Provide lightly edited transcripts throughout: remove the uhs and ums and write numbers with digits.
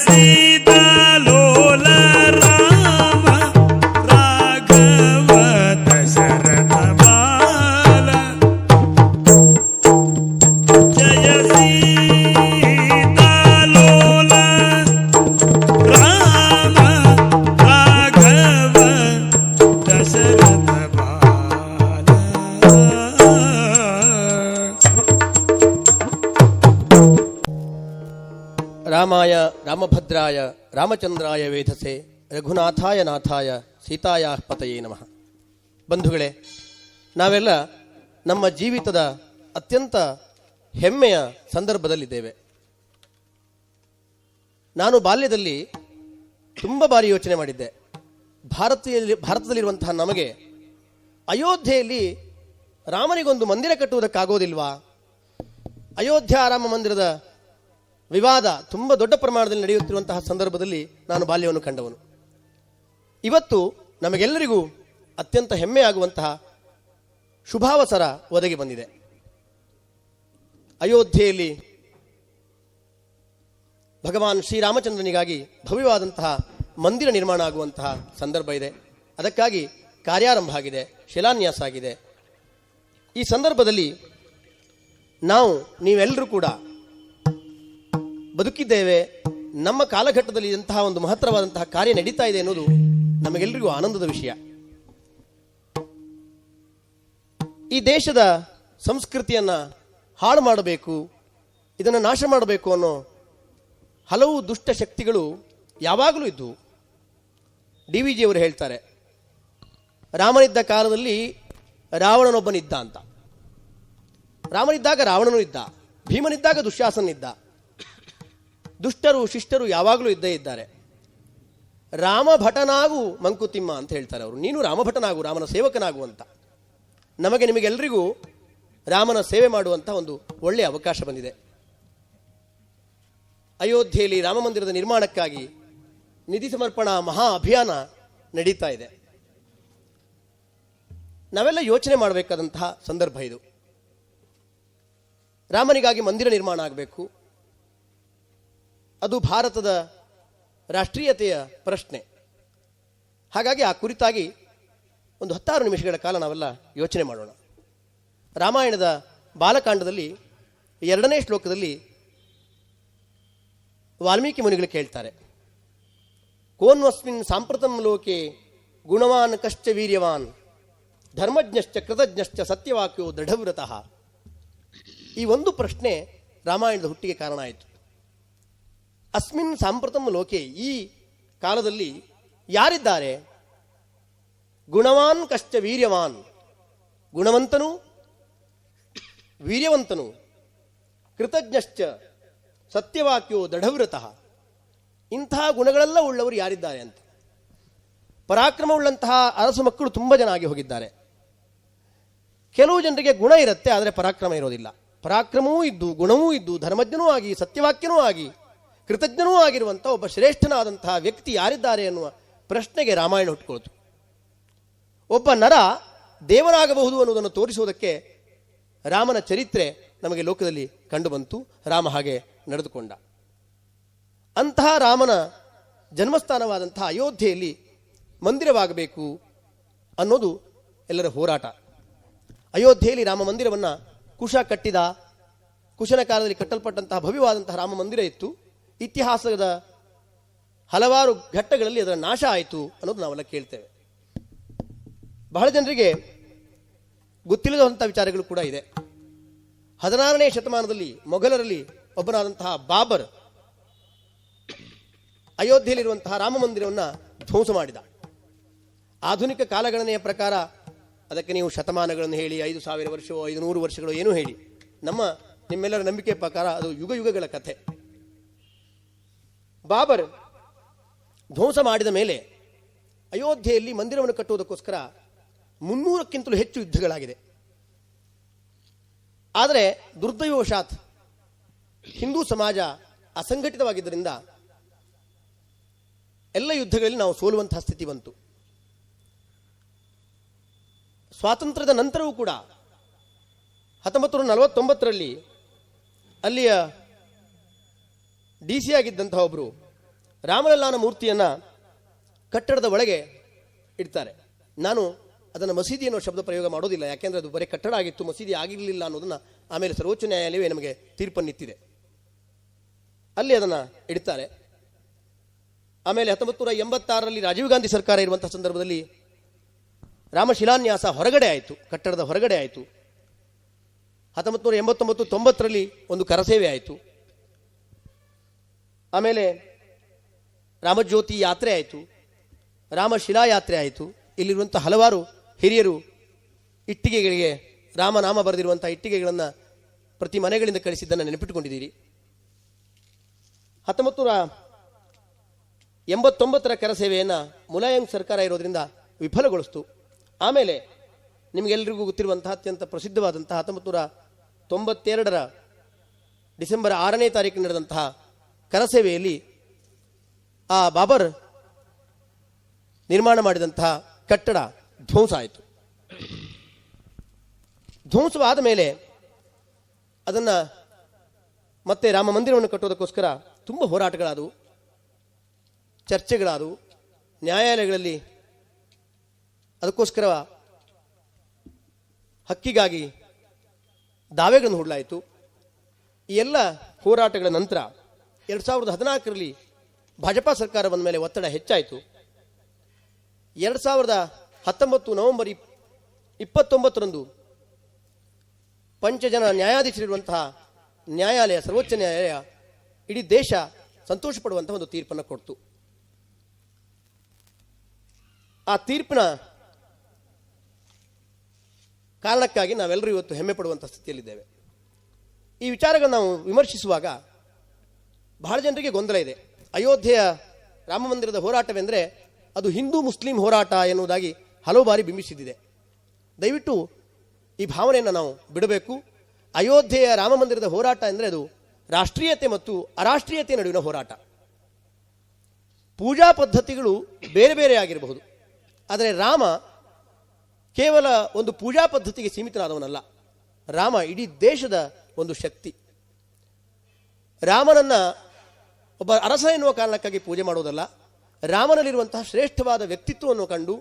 ಸೀತಾಲೋಲ ರಾಮ ರಾಘವ ದಶರಥ ಬಾಲ ಜಯ ಸೀತಾಲೋಲ ರಾಮ ರಾಘವ ದಶರಥ ಬಾಲ. ರಾಮಾಯ ರಾಮಭದ್ರಾಯ ರಾಮಚಂದ್ರಾಯ ವೇಧಸೆ ರಘುನಾಥಾಯ ನಾಥಾಯ ಸೀತಾಯ ಪತಯೇ ನಮಃ. ಬಂಧುಗಳೇ, ನಾವೆಲ್ಲ ನಮ್ಮ ಜೀವಿತದ ಅತ್ಯಂತ ಹೆಮ್ಮೆಯ ಸಂದರ್ಭದಲ್ಲಿದ್ದೇವೆ. ನಾನು ಬಾಲ್ಯದಲ್ಲಿ ತುಂಬ ಬಾರಿ ಯೋಚನೆ ಮಾಡಿದ್ದೆ, ಭಾರತದಲ್ಲಿರುವಂತಹ ನಮಗೆ ಅಯೋಧ್ಯೆಯಲ್ಲಿ ರಾಮನಿಗೊಂದು ಮಂದಿರ ಕಟ್ಟುವುದಕ್ಕಾಗೋದಿಲ್ವಾ? ಅಯೋಧ್ಯ ರಾಮ ಮಂದಿರದ ವಿವಾದ ತುಂಬ ದೊಡ್ಡ ಪ್ರಮಾಣದಲ್ಲಿ ನಡೆಯುತ್ತಿರುವಂತಹ ಸಂದರ್ಭದಲ್ಲಿ ನಾನು ಬಾಲ್ಯವನ್ನು ಕಂಡವನು. ಇವತ್ತು ನಮಗೆಲ್ಲರಿಗೂ ಅತ್ಯಂತ ಹೆಮ್ಮೆಯಾಗುವಂತಹ ಶುಭಾವಸರ ಒದಗಿ ಬಂದಿದೆ. ಅಯೋಧ್ಯೆಯಲ್ಲಿ ಭಗವಾನ್ ಶ್ರೀರಾಮಚಂದ್ರನಿಗಾಗಿ ಭವ್ಯವಾದಂತಹ ಮಂದಿರ ನಿರ್ಮಾಣ ಆಗುವಂತಹ ಸಂದರ್ಭ ಇದೆ. ಅದಕ್ಕಾಗಿ ಕಾರ್ಯಾರಂಭ ಆಗಿದೆ, ಶಿಲಾನ್ಯಾಸ ಆಗಿದೆ. ಈ ಸಂದರ್ಭದಲ್ಲಿ ನೀವೆಲ್ಲರೂ ಕೂಡ ಬದುಕಿದ್ದೇವೆ. ನಮ್ಮ ಕಾಲಘಟ್ಟದಲ್ಲಿ ಇಂತಹ ಒಂದು ಮಹತ್ತರವಾದಂತಹ ಕಾರ್ಯ ನಡೀತಾ ಇದೆ ಎನ್ನುವುದು ನಮಗೆಲ್ಲರಿಗೂ ಆನಂದದ ವಿಷಯ. ಈ ದೇಶದ ಸಂಸ್ಕೃತಿಯನ್ನ ಹಾಳು ಮಾಡಬೇಕು, ಇದನ್ನು ನಾಶ ಮಾಡಬೇಕು ಅನ್ನೋ ಹಲವು ದುಷ್ಟ ಶಕ್ತಿಗಳು ಯಾವಾಗಲೂ ಇದ್ದವು. DVG ಅವರು ಹೇಳ್ತಾರೆ, ರಾಮನಿದ್ದ ಕಾಲದಲ್ಲಿ ರಾವಣನೊಬ್ಬನಿದ್ದ ಅಂತ. ರಾಮನಿದ್ದಾಗ ರಾವಣನೂ ಇದ್ದ, ಭೀಮನಿದ್ದಾಗ ದುಶ್ಯಾಸನಿದ್ದ. ದುಷ್ಟರು ಶಿಷ್ಟರು ಯಾವಾಗಲೂ ಇದ್ದೇ ಇದ್ದಾರೆ. ರಾಮಭಟನಾಗು ಮಂಕುತಿಮ್ಮ ಅಂತ ಹೇಳ್ತಾರೆ ಅವರು. ನೀನು ರಾಮಭಟನಾಗು, ರಾಮನ ಸೇವಕನಾಗು ಅಂತ. ನಮಗೆ ನಿಮಗೆಲ್ಲರಿಗೂ ರಾಮನ ಸೇವೆ ಮಾಡುವಂಥ ಒಂದು ಒಳ್ಳೆಯ ಅವಕಾಶ ಬಂದಿದೆ. ಅಯೋಧ್ಯೆಯಲ್ಲಿ ರಾಮ ಮಂದಿರದ ನಿರ್ಮಾಣಕ್ಕಾಗಿ ನಿಧಿ ಸಮರ್ಪಣಾ ಮಹಾ ಅಭಿಯಾನ ನಡೀತಾ ಇದೆ. ನಾವೆಲ್ಲ ಯೋಚನೆ ಮಾಡಬೇಕಾದಂತಹ ಸಂದರ್ಭ ಇದು. ರಾಮನಿಗಾಗಿ ಮಂದಿರ ನಿರ್ಮಾಣ ಆಗಬೇಕು, ಅದು ಭಾರತದ ರಾಷ್ಟ್ರೀಯತೆಯ ಪ್ರಶ್ನೆ. ಹಾಗಾಗಿ ಆ ಕುರಿತಾಗಿ ಒಂದು 16 ನಿಮಿಷಗಳ ಕಾಲ ನಾವೆಲ್ಲ ಯೋಚನೆ ಮಾಡೋಣ. ರಾಮಾಯಣದ ಬಾಲಕಾಂಡದಲ್ಲಿ 2ನೇ ಶ್ಲೋಕದಲ್ಲಿ ವಾಲ್ಮೀಕಿ ಮುನಿಗಳು ಕೇಳ್ತಾರೆ, ಕೋನ್ವಸ್ಮಿನ್ ಸಾಂಪ್ರತಂ ಲೋಕೆ ಗುಣವಾನ್ ಕಶ್ಚ ವೀರ್ಯವಾನ್ ಧರ್ಮಜ್ಞಶ್ಚ ಕೃತಜ್ಞಶ್ಚ ಸತ್ಯವಾಕ್ಯೋ ದೃಢವ್ರತಃ. ಈ ಒಂದು ಪ್ರಶ್ನೆ ರಾಮಾಯಣದ ಹುಟ್ಟಿಗೆ ಕಾರಣ ಆಯಿತು. ಅಸ್ಮಿನ್ ಸಾಂಪ್ರತಂ ಲೋಕೆ, ಈ ಕಾಲದಲ್ಲಿ ಯಾರಿದ್ದಾರೆ? ಗುಣವಾನ್ ಕಶ್ಚ ವೀರ್ಯವಾನ್, ಗುಣವಂತನು ವೀರ್ಯವಂತನು, ಕೃತಜ್ಞಶ್ಚ ಸತ್ಯವಾಕ್ಯೋ ದೃಢವ್ರತಃ. ಇಂತಹ ಗುಣಗಳೆಲ್ಲ ಉಳ್ಳವರು ಯಾರಿದ್ದಾರೆ ಅಂತ. ಪರಾಕ್ರಮವುಳ್ಳಂತಹ ಅರಸು ಮಕ್ಕಳು ತುಂಬ ಜನ ಆಗಿ ಹೋಗಿದ್ದಾರೆ. ಕೆಲವು ಜನರಿಗೆ ಗುಣ ಇರುತ್ತೆ, ಆದರೆ ಪರಾಕ್ರಮ ಇರೋದಿಲ್ಲ. ಪರಾಕ್ರಮವೂ ಇದ್ದು, ಗುಣವೂ ಇದ್ದು, ಧರ್ಮಜ್ಞನೂ ಆಗಿ, ಸತ್ಯವಾಕ್ಯನೂ ಆಗಿ, ಕೃತಜ್ಞನೂ ಆಗಿರುವಂಥ ಒಬ್ಬ ಶ್ರೇಷ್ಠನಾದಂತಹ ವ್ಯಕ್ತಿ ಯಾರಿದ್ದಾರೆ ಎನ್ನುವ ಪ್ರಶ್ನೆಗೆ ರಾಮಾಯಣ ಹುಟ್ಟುಕೊಳ್ತು. ಒಬ್ಬ ನರ ದೇವರಾಗಬಹುದು ಅನ್ನುವುದನ್ನು ತೋರಿಸುವುದಕ್ಕೆ ರಾಮನ ಚರಿತ್ರೆ ನಮಗೆ ಲೋಕದಲ್ಲಿ ಕಂಡುಬಂತು. ರಾಮ ಹಾಗೆ ನಡೆದುಕೊಂಡ. ಅಂತಹ ರಾಮನ ಜನ್ಮಸ್ಥಾನವಾದಂತಹ ಅಯೋಧ್ಯೆಯಲ್ಲಿ ಮಂದಿರವಾಗಬೇಕು ಅನ್ನೋದು ಎಲ್ಲರ ಹೋರಾಟ. ಅಯೋಧ್ಯೆಯಲ್ಲಿ ರಾಮ ಮಂದಿರವನ್ನು ಕುಶ ಕಟ್ಟಿದ. ಕುಶನ ಕಾಲದಲ್ಲಿ ಕಟ್ಟಲ್ಪಟ್ಟಂತಹ ಭವ್ಯವಾದಂತಹ ರಾಮ ಮಂದಿರ ಇತ್ತು. ಇತಿಹಾಸದ ಹಲವಾರು ಘಟ್ಟಗಳಲ್ಲಿ ಅದರ ನಾಶ ಆಯಿತು ಅನ್ನೋದು ನಾವೆಲ್ಲ ಕೇಳ್ತೇವೆ. ಬಹಳ ಜನರಿಗೆ ಗೊತ್ತಿಲ್ಲದಂಥ ವಿಚಾರಗಳು ಕೂಡ ಇದೆ. 16ನೇ ಶತಮಾನದಲ್ಲಿ ಮೊಘಲರಲ್ಲಿ ಒಬ್ಬನಾದಂತಹ ಬಾಬರ್ ಅಯೋಧ್ಯೆಯಲ್ಲಿರುವಂತಹ ರಾಮ ಮಂದಿರವನ್ನು ಧ್ವಂಸ ಮಾಡಿದ. ಆಧುನಿಕ ಕಾಲಗಣನೆಯ ಪ್ರಕಾರ ಅದಕ್ಕೆ ನೀವು ಶತಮಾನಗಳನ್ನು ಹೇಳಿ, 5,000 ವರ್ಷವೋ 500 ವರ್ಷಗಳೋ ಏನೂ ಹೇಳಿ, ನಿಮ್ಮೆಲ್ಲರ ನಂಬಿಕೆ ಪ್ರಕಾರ ಅದು ಯುಗ ಯುಗಗಳ ಕಥೆ. ಬಾಬರ್ ಧ್ವಂಸ ಮಾಡಿದ ಮೇಲೆ ಅಯೋಧ್ಯೆಯಲ್ಲಿ ಮಂದಿರವನ್ನು ಕಟ್ಟುವುದಕ್ಕೋಸ್ಕರ 300ಕ್ಕಿಂತಲೂ ಹೆಚ್ಚು ಯುದ್ಧಗಳಾಗಿದೆ. ಆದರೆ ದುರ್ದೈವವಶಾತ್ ಹಿಂದೂ ಸಮಾಜ ಅಸಂಘಟಿತವಾಗಿದ್ದರಿಂದ ಎಲ್ಲ ಯುದ್ಧಗಳಲ್ಲಿ ನಾವು ಸೋಲುವಂತಹ ಸ್ಥಿತಿ ಬಂತು. ಸ್ವಾತಂತ್ರ್ಯದ ನಂತರವೂ ಕೂಡ 1949ರಲ್ಲಿ ಅಲ್ಲಿಯ DC ಆಗಿದ್ದಂತಹ ಒಬ್ಬರು ರಾಮಲಲ್ಲಾನ ಮೂರ್ತಿಯನ್ನು ಕಟ್ಟಡದ ಒಳಗೆ ಇಡ್ತಾರೆ. ನಾನು ಅದನ್ನು ಮಸೀದಿ ಅನ್ನೋ ಶಬ್ದ ಪ್ರಯೋಗ ಮಾಡೋದಿಲ್ಲ, ಯಾಕೆಂದರೆ ಅದು ಬರೀ ಕಟ್ಟಡ ಆಗಿತ್ತು, ಮಸೀದಿ ಆಗಿರಲಿಲ್ಲ ಅನ್ನೋದನ್ನು ಆಮೇಲೆ ಸರ್ವೋಚ್ಚ ನ್ಯಾಯಾಲಯವೇ ನಮಗೆ ತೀರ್ಪನ್ನಿತ್ತಿದೆ. ಅಲ್ಲಿ ಅದನ್ನು ಇಡ್ತಾರೆ. ಆಮೇಲೆ 1986ರಲ್ಲಿ ರಾಜೀವ್ ಗಾಂಧಿ ಸರ್ಕಾರ ಇರುವಂಥ ಸಂದರ್ಭದಲ್ಲಿ ರಾಮ ಶಿಲಾನ್ಯಾಸ ಹೊರಗಡೆ ಆಯಿತು, ಕಟ್ಟಡದ ಹೊರಗಡೆ ಆಯಿತು. 1989-90ರಲ್ಲಿ ಒಂದು ಕರಸೇವೆ ಆಯಿತು. ಆಮೇಲೆ ರಾಮಜ್ಯೋತಿ ಯಾತ್ರೆ ಆಯಿತು, ರಾಮಶಿಲಾ ಯಾತ್ರೆ ಆಯಿತು. ಇಲ್ಲಿರುವಂಥ ಹಲವಾರು ಹಿರಿಯರು ಇಟ್ಟಿಗೆಗಳಿಗೆ ರಾಮನಾಮ ಬರೆದಿರುವಂಥ ಇಟ್ಟಿಗೆಗಳನ್ನು ಪ್ರತಿ ಮನೆಗಳಿಂದ ಕಳಿಸಿದ್ದನ್ನು ನೆನಪಿಟ್ಟುಕೊಂಡಿದ್ದೀರಿ. 1989ರ ಕರಸೇವೆಯನ್ನು ಮುಲಾಯಂ ಸರ್ಕಾರ ಇರೋದರಿಂದ ವಿಫಲಗೊಳಿಸ್ತು. ಆಮೇಲೆ ನಿಮಗೆಲ್ಲರಿಗೂ ಗೊತ್ತಿರುವಂತಹ ಅತ್ಯಂತ ಪ್ರಸಿದ್ಧವಾದಂತಹ 1992ರ ಡಿಸೆಂಬರ್ 6ನೇ ತಾರೀಕು ನಡೆದಂತಹ ಕರಸೇವೆಯಲ್ಲಿ ಆ ಬಾಬರ್ ನಿರ್ಮಾಣ ಮಾಡಿದಂತಹ ಕಟ್ಟಡ ಧ್ವಂಸ ಆಯಿತು. ಧ್ವಂಸವಾದ ಮೇಲೆ ಅದನ್ನು ಮತ್ತೆ ರಾಮ ಮಂದಿರವನ್ನು ಕಟ್ಟೋದಕ್ಕೋಸ್ಕರ ತುಂಬ ಹೋರಾಟಗಳಾದವು, ಚರ್ಚೆಗಳಾದವು, ನ್ಯಾಯಾಲಯಗಳಲ್ಲಿ ಅದಕ್ಕೋಸ್ಕರ ಹಕ್ಕಿಗಾಗಿ ದಾವೆಗಳನ್ನು ಹೂಡಲಾಯಿತು. ಈ ಎಲ್ಲ ಹೋರಾಟಗಳ ನಂತರ 2014ರಲ್ಲಿ ಭಾಜಪಾ ಸರ್ಕಾರ ಬಂದ ಮೇಲೆ ಒತ್ತಡ ಹೆಚ್ಚಾಯಿತು. 2019 ನವೆಂಬರ್ 29ರಂದು ಪಂಚಜನ ನ್ಯಾಯಾಧೀಶರಿರುವಂತಹ ನ್ಯಾಯಾಲಯ, ಸರ್ವೋಚ್ಚ ನ್ಯಾಯಾಲಯ ಇಡೀ ದೇಶ ಸಂತೋಷ ಪಡುವಂತಹ ಒಂದು ತೀರ್ಪನ್ನು ಕೊಡ್ತು. ಆ ತೀರ್ಪಿನ ಕಾರಣಕ್ಕಾಗಿ ನಾವೆಲ್ಲರೂ ಇವತ್ತು ಹೆಮ್ಮೆ ಪಡುವಂಥ ಸ್ಥಿತಿಯಲ್ಲಿದ್ದೇವೆ. ಈ ವಿಚಾರಗಳನ್ನು ನಾವು ವಿಮರ್ಶಿಸುವಾಗ ಬಹಳ ಜನರಿಗೆ ಗೊಂದಲ ಇದೆ. ಅಯೋಧ್ಯೆಯ ರಾಮ ಮಂದಿರದ ಹೋರಾಟವೆಂದರೆ ಅದು ಹಿಂದೂ ಮುಸ್ಲಿಂ ಹೋರಾಟ ಎನ್ನುವುದಾಗಿ ಹಲವು ಬಾರಿ ಬಿಂಬಿಸಿದ್ದಿದೆ. ದಯವಿಟ್ಟು ಈ ಭಾವನೆಯನ್ನು ನಾವು ಬಿಡಬೇಕು. ಅಯೋಧ್ಯೆಯ ರಾಮ ಮಂದಿರದ ಹೋರಾಟ ಎಂದರೆ ಅದು ರಾಷ್ಟ್ರೀಯತೆ ಮತ್ತು ಅರಾಷ್ಟ್ರೀಯತೆ ನಡುವಿನ ಹೋರಾಟ. ಪೂಜಾ ಪದ್ಧತಿಗಳು ಬೇರೆ ಬೇರೆ ಆಗಿರಬಹುದು, ಆದರೆ ರಾಮ ಕೇವಲ ಒಂದು ಪೂಜಾ ಪದ್ಧತಿಗೆ ಸೀಮಿತನಾದವನಲ್ಲ. ರಾಮ ಇಡೀ ದೇಶದ ಒಂದು ಶಕ್ತಿ. ರಾಮನನ್ನು ಒಬ್ಬ ಅರಸ ಎನ್ನುವ ಕಾರಣಕ್ಕಾಗಿ ಪೂಜೆ ಮಾಡುವುದಲ್ಲ, ರಾಮನಲ್ಲಿರುವಂತಹ ಶ್ರೇಷ್ಠವಾದ ವ್ಯಕ್ತಿತ್ವವನ್ನು ಕಂಡು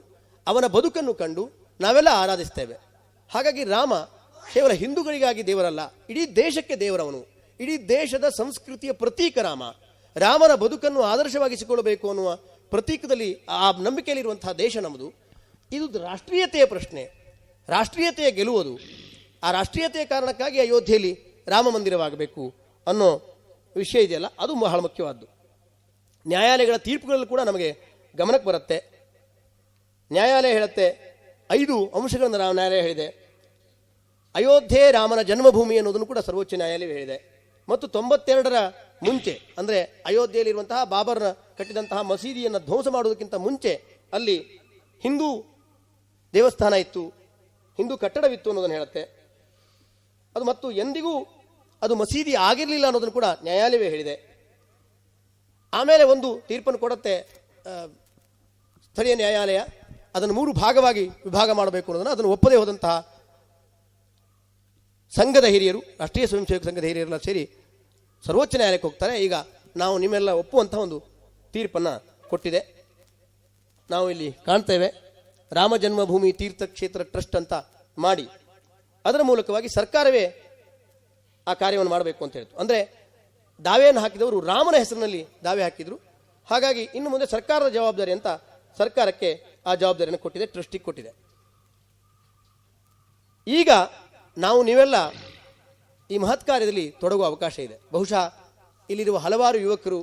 ಅವನ ಬದುಕನ್ನು ಕಂಡು ನಾವೆಲ್ಲ ಆರಾಧಿಸ್ತೇವೆ. ಹಾಗಾಗಿ ರಾಮ ಕೇವಲ ಹಿಂದೂಗಳಿಗಾಗಿ ದೇವರಲ್ಲ, ಇಡೀ ದೇಶಕ್ಕೆ ದೇವರವನು. ಇಡೀ ದೇಶದ ಸಂಸ್ಕೃತಿಯ ಪ್ರತೀಕ ರಾಮ. ರಾಮನ ಬದುಕನ್ನು ಆದರ್ಶವಾಗಿಸಿಕೊಳ್ಳಬೇಕು ಅನ್ನುವ ಪ್ರತೀಕದಲ್ಲಿ ಆ ನಂಬಿಕೆಯಲ್ಲಿರುವಂತಹ ದೇಶ ನಮ್ಮದು. ಇದು ರಾಷ್ಟ್ರೀಯತೆಯ ಪ್ರಶ್ನೆ, ರಾಷ್ಟ್ರೀಯತೆಯ ಗೆಲುವುದು. ಆ ರಾಷ್ಟ್ರೀಯತೆಯ ಕಾರಣಕ್ಕಾಗಿ ಅಯೋಧ್ಯೆಯಲ್ಲಿ ರಾಮ ಮಂದಿರವಾಗಬೇಕು ಅನ್ನೋ ವಿಷಯ ಇದೆಯಲ್ಲ, ಅದು ಬಹಳ ಮುಖ್ಯವಾದ್ದು. ನ್ಯಾಯಾಲಯಗಳ ತೀರ್ಪುಗಳಲ್ಲಿ ಕೂಡ ನಮಗೆ ಗಮನಕ್ಕೆ ಬರುತ್ತೆ. ನ್ಯಾಯಾಲಯ ಹೇಳುತ್ತೆ, 5 ಅಂಶಗಳನ್ನು ನ್ಯಾಯಾಲಯ ಹೇಳಿದೆ. ಅಯೋಧ್ಯೆ ರಾಮನ ಜನ್ಮಭೂಮಿ ಅನ್ನೋದನ್ನು ಕೂಡ ಸರ್ವೋಚ್ಚ ನ್ಯಾಯಾಲಯ ಹೇಳಿದೆ. ಮತ್ತು 92ರ ಮುಂಚೆ, ಅಂದರೆ ಅಯೋಧ್ಯೆಯಲ್ಲಿರುವಂತಹ ಬಾಬರ್ನ ಕಟ್ಟಿದಂತಹ ಮಸೀದಿಯನ್ನು ಧ್ವಂಸ ಮಾಡುವುದಕ್ಕಿಂತ ಮುಂಚೆ ಅಲ್ಲಿ ಹಿಂದೂ ದೇವಸ್ಥಾನ ಇತ್ತು, ಹಿಂದೂ ಕಟ್ಟಡವಿತ್ತು ಅನ್ನೋದನ್ನು ಹೇಳುತ್ತೆ. ಅದು ಮತ್ತು ಎಂದಿಗೂ ಅದು ಮಸೀದಿ ಆಗಿರಲಿಲ್ಲ ಅನ್ನೋದನ್ನು ಕೂಡ ನ್ಯಾಯಾಲಯವೇ ಹೇಳಿದೆ. ಆಮೇಲೆ ಒಂದು ತೀರ್ಪನ್ನು ಕೊಡುತ್ತೆ ಸ್ಥಳೀಯ ನ್ಯಾಯಾಲಯ, ಅದನ್ನು 3 ಭಾಗವಾಗಿ ವಿಭಾಗ ಮಾಡಬೇಕು ಅನ್ನೋದನ್ನು ಅದನ್ನು ಒಪ್ಪದೇ ಹೋದಂತಹ ಸಂಘದ ಹಿರಿಯರು, ರಾಷ್ಟ್ರೀಯ ಸ್ವಯಂ ಸೇವಕ ಸಂಘದ ಹಿರಿಯರೆಲ್ಲ ಸೇರಿ ಸರ್ವೋಚ್ಚ ನ್ಯಾಯಾಲಯಕ್ಕೆ ಹೋಗ್ತಾರೆ. ಈಗ ನಾವು ನಿಮ್ಮೆಲ್ಲ ಒಪ್ಪುವಂತಹ ಒಂದು ತೀರ್ಪನ್ನು ಕೊಟ್ಟಿದೆ. ನಾವು ಇಲ್ಲಿ ಕಾಣ್ತೇವೆ, ರಾಮ ಜನ್ಮಭೂಮಿ ತೀರ್ಥಕ್ಷೇತ್ರ ಟ್ರಸ್ಟ್ ಅಂತ ಮಾಡಿ ಅದರ ಮೂಲಕವಾಗಿ ಸರ್ಕಾರವೇ ಆ ಕಾರ್ಯವನ್ನು ಮಾಡಬೇಕು ಅಂತ ಹೇಳ್ತು. ಅಂದರೆ ದಾವೆಯನ್ನು ಹಾಕಿದವರು ರಾಮನ ಹೆಸರಿನಲ್ಲಿ ದಾವೆ ಹಾಕಿದರು. ಹಾಗಾಗಿ ಇನ್ನು ಮುಂದೆ ಸರ್ಕಾರದ ಜವಾಬ್ದಾರಿ ಅಂತ ಸರ್ಕಾರಕ್ಕೆ ಆ ಜವಾಬ್ದಾರಿಯನ್ನು ಕೊಟ್ಟಿದೆ, ಟ್ರಸ್ಟಿಗೆ ಕೊಟ್ಟಿದೆ. ಈಗ ನಾವು ನೀವೆಲ್ಲ ಈ ಮಹತ್ ಕಾರ್ಯದಲ್ಲಿ ತೊಡಗುವ ಅವಕಾಶ ಇದೆ. ಬಹುಶಃ ಇಲ್ಲಿರುವ ಹಲವಾರು ಯುವಕರು,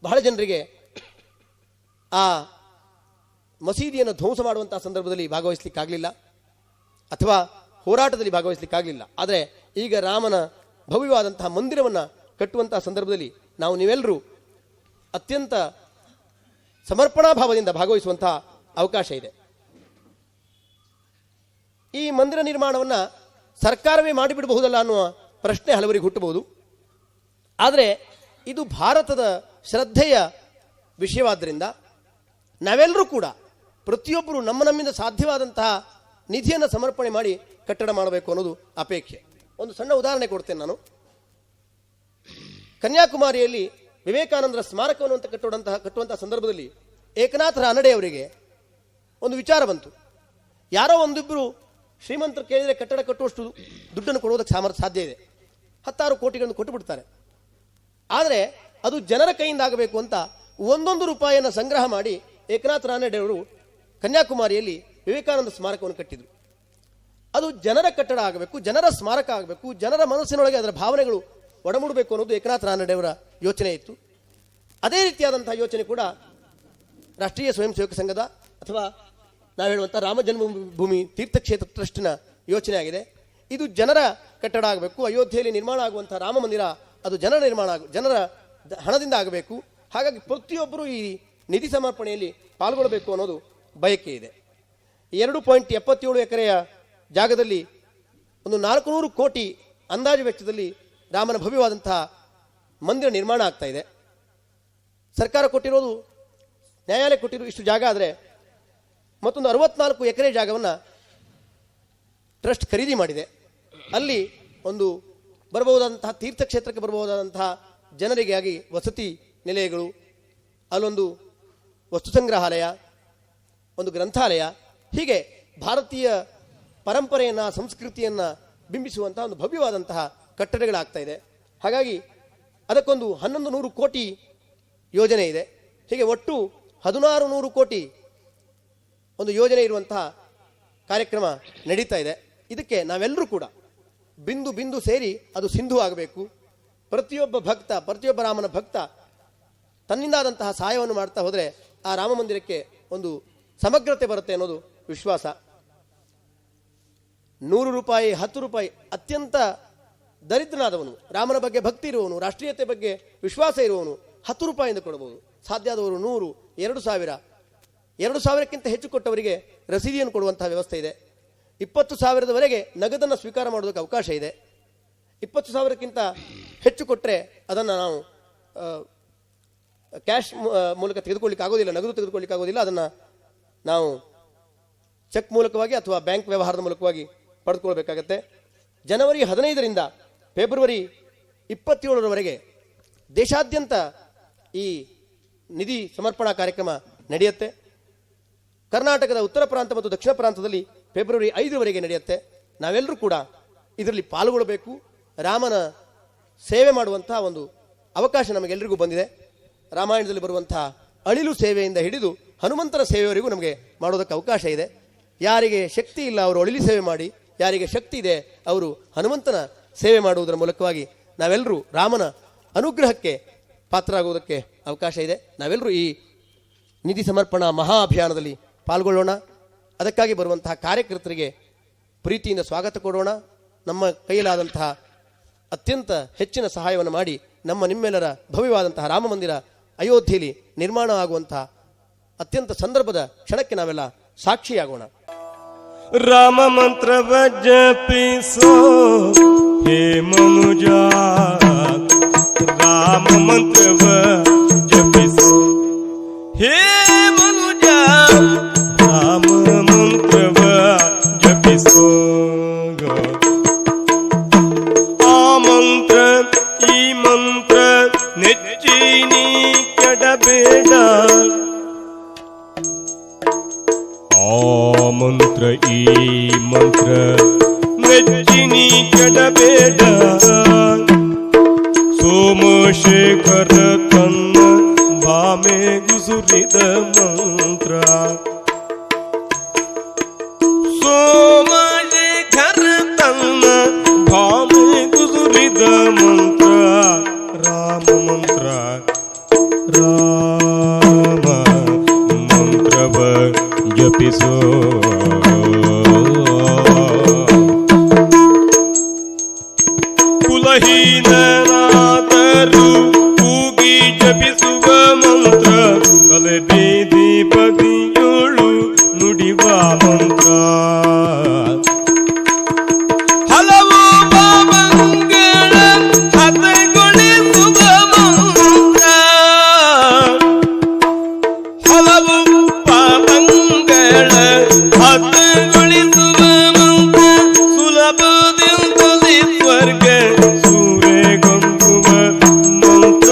ಬಹಳ ಜನರಿಗೆ ಆ ಮಸೀದಿಯನ್ನು ಧ್ವಂಸ ಮಾಡುವಂತಹ ಸಂದರ್ಭದಲ್ಲಿ ಭಾಗವಹಿಸಲಿಕ್ಕಾಗಲಿಲ್ಲ ಅಥವಾ ಹೋರಾಟದಲ್ಲಿ ಭಾಗವಹಿಸಲಿಕ್ಕಾಗಲಿಲ್ಲ. ಆದರೆ ಈಗ ರಾಮನ ಭವ್ಯವಾದಂತಹ ಮಂದಿರವನ್ನು ಕಟ್ಟುವಂತಹ ಸಂದರ್ಭದಲ್ಲಿ ನಾವು ನೀವೆಲ್ಲರೂ ಅತ್ಯಂತ ಸಮರ್ಪಣಾ ಭಾವದಿಂದ ಭಾಗವಹಿಸುವಂತಹ ಅವಕಾಶ ಇದೆ. ಈ ಮಂದಿರ ನಿರ್ಮಾಣವನ್ನು ಸರ್ಕಾರವೇ ಮಾಡಿಬಿಡಬಹುದಲ್ಲ ಅನ್ನುವ ಪ್ರಶ್ನೆ ಹಲವರಿಗೆ ಹುಟ್ಟಬಹುದು. ಆದರೆ ಇದು ಭಾರತದ ಶ್ರದ್ಧೆಯ ವಿಷಯವಾದ್ದರಿಂದ ನಾವೆಲ್ಲರೂ ಕೂಡ ಪ್ರತಿಯೊಬ್ಬರು ನಮ್ಮಿಂದ ಸಾಧ್ಯವಾದಂತಹ ನಿಧಿಯನ್ನು ಸಮರ್ಪಣೆ ಮಾಡಿ ಕಟ್ಟಡ ಮಾಡಬೇಕು ಅನ್ನೋದು ಅಪೇಕ್ಷೆ. ಒಂದು ಸಣ್ಣ ಉದಾಹರಣೆ ಕೊಡ್ತೇನೆ ನಾನು. ಕನ್ಯಾಕುಮಾರಿಯಲ್ಲಿ ವಿವೇಕಾನಂದರ ಸ್ಮಾರಕವನ್ನು ಅಂತ ಕಟ್ಟುವಂತಹ ಸಂದರ್ಭದಲ್ಲಿ ಏಕನಾಥ ರಾನಡೆ ಅವರಿಗೆ ಒಂದು ವಿಚಾರ ಬಂತು. ಯಾರೋ ಒಂದಿಬ್ಬರು ಶ್ರೀಮಂತರು ಕೇಳಿದರೆ ಕಟ್ಟಡ ಕಟ್ಟುವಷ್ಟು ದುಡ್ಡನ್ನು ಕೊಡುವುದಕ್ಕೆ ಸಾಧ್ಯ ಇದೆ, 10 ಕೋಟಿಗಳನ್ನು ಕೊಟ್ಟು ಬಿಡ್ತಾರೆ. ಆದರೆ ಅದು ಜನರ ಕೈಯಿಂದ ಆಗಬೇಕು ಅಂತ 1 ರೂಪಾಯಿಯನ್ನು ಸಂಗ್ರಹ ಮಾಡಿ ಏಕನಾಥ ರಾನಡೆ ಅವರು ಕನ್ಯಾಕುಮಾರಿಯಲ್ಲಿ ವಿವೇಕಾನಂದ ಸ್ಮಾರಕವನ್ನು ಕಟ್ಟಿದರು. ಅದು ಜನರ ಕಟ್ಟಡ ಆಗಬೇಕು, ಜನರ ಸ್ಮಾರಕ ಆಗಬೇಕು, ಜನರ ಮನಸ್ಸಿನೊಳಗೆ ಅದರ ಭಾವನೆಗಳು ಒಡಮೂಡಬೇಕು ಅನ್ನೋದು ಏಕನಾಥ ರಾನಡೆಯವರ ಯೋಚನೆ ಇತ್ತು. ಅದೇ ರೀತಿಯಾದಂತಹ ಯೋಚನೆ ಕೂಡ ರಾಷ್ಟ್ರೀಯ ಸ್ವಯಂ ಸೇವಕ ಸಂಘದ ಅಥವಾ ನಾವು ಹೇಳುವಂಥ ರಾಮ ಜನ್ಮಭೂಮಿ ತೀರ್ಥಕ್ಷೇತ್ರ ಟ್ರಸ್ಟ್ನ ಯೋಚನೆ ಆಗಿದೆ. ಇದು ಜನರ ಕಟ್ಟಡ ಆಗಬೇಕು. ಅಯೋಧ್ಯೆಯಲ್ಲಿ ನಿರ್ಮಾಣ ಆಗುವಂಥ ರಾಮ ಮಂದಿರ ಅದು ಜನರ ಹಣದಿಂದ ಆಗಬೇಕು. ಹಾಗಾಗಿ ಪ್ರತಿಯೊಬ್ಬರೂ ಈ ನಿಧಿ ಸಮರ್ಪಣೆಯಲ್ಲಿ ಪಾಲ್ಗೊಳ್ಳಬೇಕು ಅನ್ನೋದು ಬಯಕೆ ಇದೆ. 2.77 ಎಕರೆಯ ಜಾಗದಲ್ಲಿ ಒಂದು 400 ಕೋಟಿ ಅಂದಾಜು ವೆಚ್ಚದಲ್ಲಿ ರಾಮನ ಭವ್ಯವಾದಂತಹ ಮಂದಿರ ನಿರ್ಮಾಣ ಆಗ್ತಾ ಇದೆ. ಸರ್ಕಾರ ಕೊಟ್ಟಿರೋದು, ನ್ಯಾಯಾಲಯ ಕೊಟ್ಟಿರೋ ಇಷ್ಟು ಜಾಗ ಆದರೆ ಮತ್ತೊಂದು 64 ಎಕರೆ ಜಾಗವನ್ನು ಟ್ರಸ್ಟ್ ಖರೀದಿ ಮಾಡಿದೆ. ಅಲ್ಲಿ ಒಂದು ಬರಬಹುದಾದಂತಹ ತೀರ್ಥಕ್ಷೇತ್ರಕ್ಕೆ ಬರಬಹುದಾದಂತಹ ಜನರಿಗಾಗಿ ವಸತಿ ನಿಲಯಗಳು, ಅಲ್ಲೊಂದು ವಸ್ತು ಸಂಗ್ರಹಾಲಯ, ಒಂದು ಗ್ರಂಥಾಲಯ, ಹೀಗೆ ಭಾರತೀಯ ಪರಂಪರೆಯನ್ನು ಸಂಸ್ಕೃತಿಯನ್ನು ಬಿಂಬಿಸುವಂತಹ ಒಂದು ಭವ್ಯವಾದಂತಹ ಕಟ್ಟಡಗಳಾಗ್ತಾ ಇದೆ. ಹಾಗಾಗಿ ಅದಕ್ಕೊಂದು 1100 ಕೋಟಿ ಯೋಜನೆ ಇದೆ. ಹೀಗೆ ಒಟ್ಟು 1600 ಕೋಟಿ ಒಂದು ಯೋಜನೆ ಇರುವಂತಹ ಕಾರ್ಯಕ್ರಮ ನಡೀತಾ ಇದೆ. ಇದಕ್ಕೆ ನಾವೆಲ್ಲರೂ ಕೂಡ ಬಿಂದು ಬಿಂದು ಸೇರಿ ಅದು ಸಿಂಧು ಆಗಬೇಕು. ಪ್ರತಿಯೊಬ್ಬ ರಾಮನ ಭಕ್ತ ತನ್ನಿಂದಾದಂತಹ ಸಹಾಯವನ್ನು ಮಾಡ್ತಾ ಹೋದರೆ ಆ ರಾಮ ಮಂದಿರಕ್ಕೆ ಒಂದು ಸಮಗ್ರತೆ ಬರುತ್ತೆ ಅನ್ನೋದು ವಿಶ್ವಾಸ. 100 ರೂಪಾಯಿ 10 ರೂಪಾಯಿ ಅತ್ಯಂತ ದರಿದ್ರನಾದವನು, ರಾಮನ ಬಗ್ಗೆ ಭಕ್ತಿ ಇರುವವನು, ರಾಷ್ಟ್ರೀಯತೆ ಬಗ್ಗೆ ವಿಶ್ವಾಸ ಇರುವವನು 10 ರೂಪಾಯಿಂದ ಕೊಡಬಹುದು. ಸಾಧ್ಯ ಆದವರು 100, 2000, 2000ಕ್ಕಿಂತ ಹೆಚ್ಚು ಕೊಟ್ಟವರಿಗೆ ರಸೀದಿಯನ್ನು ಕೊಡುವಂತಹ ವ್ಯವಸ್ಥೆ ಇದೆ. 20,000ವರೆಗೆ ನಗದನ್ನು ಸ್ವೀಕಾರ ಮಾಡೋದಕ್ಕೆ ಅವಕಾಶ ಇದೆ. 20,000ಕ್ಕಿಂತ ಹೆಚ್ಚು ಕೊಟ್ಟರೆ ಅದನ್ನು ನಾವು ಕ್ಯಾಶ್ ಮೂಲಕ ತೆಗೆದುಕೊಳ್ಳಿಕ್ಕೆ ಆಗೋದಿಲ್ಲ, ನಗದು ತೆಗೆದುಕೊಳ್ಳಿಕ್ಕೆ ಆಗೋದಿಲ್ಲ. ಅದನ್ನು ನಾವು ಚೆಕ್ ಮೂಲಕವಾಗಿ ಅಥವಾ ಬ್ಯಾಂಕ್ ವ್ಯವಹಾರದ ಮೂಲಕವಾಗಿ ಪಡೆದುಕೊಳ್ಬೇಕಾಗತ್ತೆ. ಜನವರಿ 15ರಿಂದ ಫೆಬ್ರವರಿ 27ರವರೆಗೆ ದೇಶಾದ್ಯಂತ ಈ ನಿಧಿ ಸಮರ್ಪಣಾ ಕಾರ್ಯಕ್ರಮ ನಡೆಯುತ್ತೆ. ಕರ್ನಾಟಕದ ಉತ್ತರ ಪ್ರಾಂತ ಮತ್ತು ದಕ್ಷಿಣ ಪ್ರಾಂತದಲ್ಲಿ ಫೆಬ್ರವರಿ 5ರವರೆಗೆ ನಡೆಯುತ್ತೆ. ನಾವೆಲ್ಲರೂ ಕೂಡ ಇದರಲ್ಲಿ ಪಾಲ್ಗೊಳ್ಳಬೇಕು. ರಾಮನ ಸೇವೆ ಮಾಡುವಂತಹ ಒಂದು ಅವಕಾಶ ನಮಗೆಲ್ಲರಿಗೂ ಬಂದಿದೆ. ರಾಮಾಯಣದಲ್ಲಿ ಬರುವಂತಹ ಅಳಿಲು ಸೇವೆಯಿಂದ ಹಿಡಿದು ಹನುಮಂತನ ಸೇವೆಯವರೆಗೂ ನಮಗೆ ಮಾಡೋದಕ್ಕೆ ಅವಕಾಶ ಇದೆ. ಯಾರಿಗೆ ಶಕ್ತಿ ಇಲ್ಲ ಅವರು ಅಳಿಲು ಸೇವೆ ಮಾಡಿ, ಯಾರಿಗೆ ಶಕ್ತಿ ಇದೆ ಅವರು ಹನುಮಂತನ ಸೇವೆ ಮಾಡುವುದರ ಮೂಲಕವಾಗಿ ನಾವೆಲ್ಲರೂ ರಾಮನ ಅನುಗ್ರಹಕ್ಕೆ ಪಾತ್ರರಾಗುವುದಕ್ಕೆ ಅವಕಾಶ ಇದೆ. ನಾವೆಲ್ಲರೂ ಈ ನಿಧಿ ಸಮರ್ಪಣಾ ಮಹಾ ಅಭಿಯಾನದಲ್ಲಿ ಪಾಲ್ಗೊಳ್ಳೋಣ. ಅದಕ್ಕಾಗಿ ಬರುವಂತಹ ಕಾರ್ಯಕರ್ತರಿಗೆ ಪ್ರೀತಿಯಿಂದ ಸ್ವಾಗತ ಕೊಡೋಣ. ನಮ್ಮ ಕೈಯಲ್ಲಾದಂತಹ ಅತ್ಯಂತ ಹೆಚ್ಚಿನ ಸಹಾಯವನ್ನು ಮಾಡಿ ನಿಮ್ಮೆಲ್ಲರ ಭವ್ಯವಾದಂತಹ ರಾಮ ಮಂದಿರ ಅಯೋಧ್ಯೆಯಲ್ಲಿ ನಿರ್ಮಾಣ ಆಗುವಂತಹ ಅತ್ಯಂತ ಸಂದರ್ಭದ ಕ್ಷಣಕ್ಕೆ ನಾವೆಲ್ಲ ಸಾಕ್ಷಿಯಾಗೋಣ. ರಾಮ ಮಂತ್ರವ ಜಪಿಸೋ ಹೇ ಮನುಜ, ರಾಮ ಮಂತ್ರವ ಜಪಿಸೋ ಹೇ ಮನುಜ, ರಾಮ ಮಂತ್ರವ ಜಪಿಸೋ. ಆ ಮಂತ್ರ ಈ ಮಂತ್ರ ನೆಚ್ಚಿ ನೀ ಕೆಡಬೇಡ, ಆ ಮಂತ್ರ ಈ ಮಂತ್ರ ನೆಚ್ಚಿ ನೀ ಕೆಡಬೇಡ. ಸೋಮಶೇಖರ ತನ್ನ ಭಾಮೆ ಗುಸುರಿದ ಮಂತ್ರ, ಸೋಮಶೇಖರ ತನ್ನ ಭಾಮೆ ಗುಸುರಿದ ಮಂತ್ರ. ರಾಮ ಮಂತ್ರ ರಾಮ ಮಂತ್ರವ ಜಪಿಸೋ. ಕುಲಹೀನನಾದರೂ ಕೂಗಿ ಜಪಿಸುವ ಮಂತ್ರ, ಕಲೆ ಬೀದಿ ಬದಿಯೋಳು ನುಡಿವ ಮಂತ್ರ. ಹಲವು ಪಾಪಗಳ ಹತಗೊಳಿಸುವ ಮಂತ್ರ, ಹಲವು ಪಾಪಗಳ ಹತಗೊಳಿಸುವ ಮಂತ್ರ. ಸುಲಭದಿಂದಲೇ ಸ್ವರ್ಗ ಸೂರೆಗೊಂಬುವ ಮಂತ್ರ.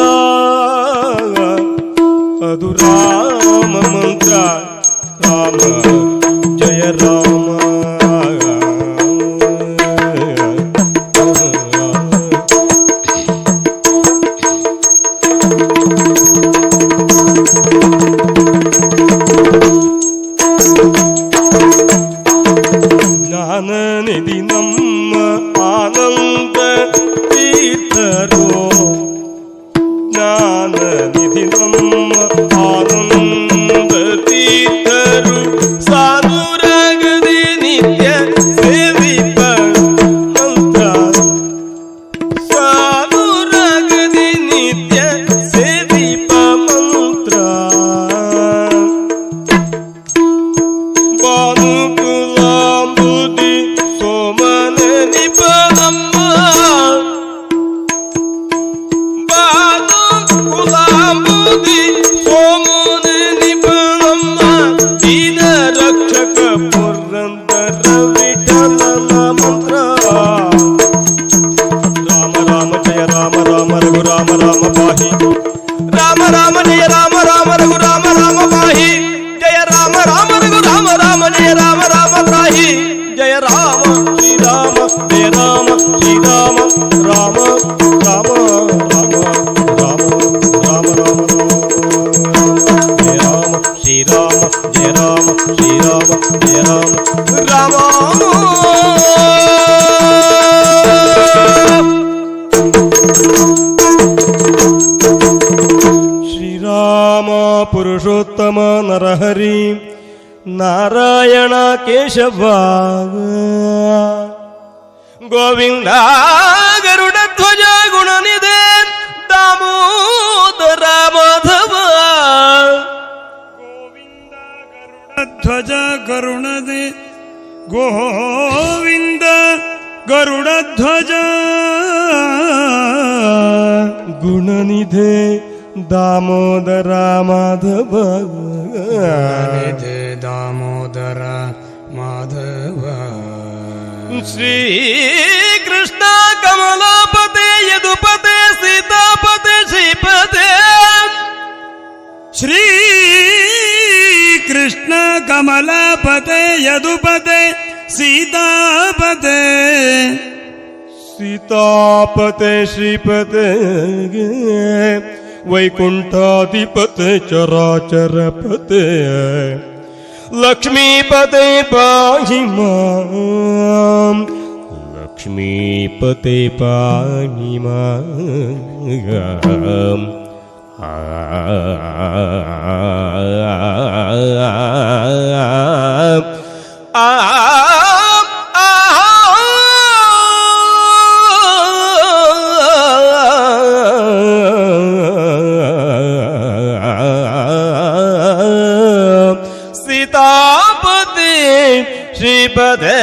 ರಾಮ ಶ್ರೀರಾಮ ರಾಮ ರಾಮ ರಾಮ ರಾಮ ರಾಮ ರಾಮ ಜಯ ರಾಮ ಶ್ರೀರಾಮ ಜಯ ರಾಮ ಶ್ರೀರಾಮ ಜಯ ರಾಮ ರಾಮ ಶ್ರೀರಾಮ ಪುರುಷೋತ್ತಮ ನರಹರಿ ನಾರಾಯಣ ಕೇಶವ ಗೋವಿಂದ ಗರುಡ ಧ್ವಜ ಗುಣನಿಧೆ ದಾಮೋದರ ಮಾಧವ ಗೋವಿಂದ ಗರುಡಧ್ವಜ ಗರುಣದೆ ಗೋವಿಂದ ಗರುಡಧ್ವಜ ಗುಣನಿಧೆ ದಾಮೋದರ ಮಾಧವ ನಿಧೆ ದಾಮೋದರ ಮಾಧವ ಶ್ರೀ ಕೃಷ್ಣ ಕಮಲಾಪತೆ ಯದುಪತೆ ಸೀತಾಪತೆ ಶ್ರೀಪತೆ ಶ್ರೀ ಕೃಷ್ಣ ಕಮಲಪತೆ ಯದುಪತೆ ಸೀತಾಪತೆ ಸೀತಾಪತೆ ಶ್ರೀಪತೆ ವೈಕುಂಠಾಧಿಪತೆ ಚರಾಚರಪತೆ ಲಕ್ಷ್ಮೀಪತೆ ಪಾಹಿ ಮಾಂ ಲಕ್ಷ್ಮೀಪತೆ ಪಾಹಿ ಮಾಂ ಸೀತಾಪತಿ ಶ್ರೀಪದೇ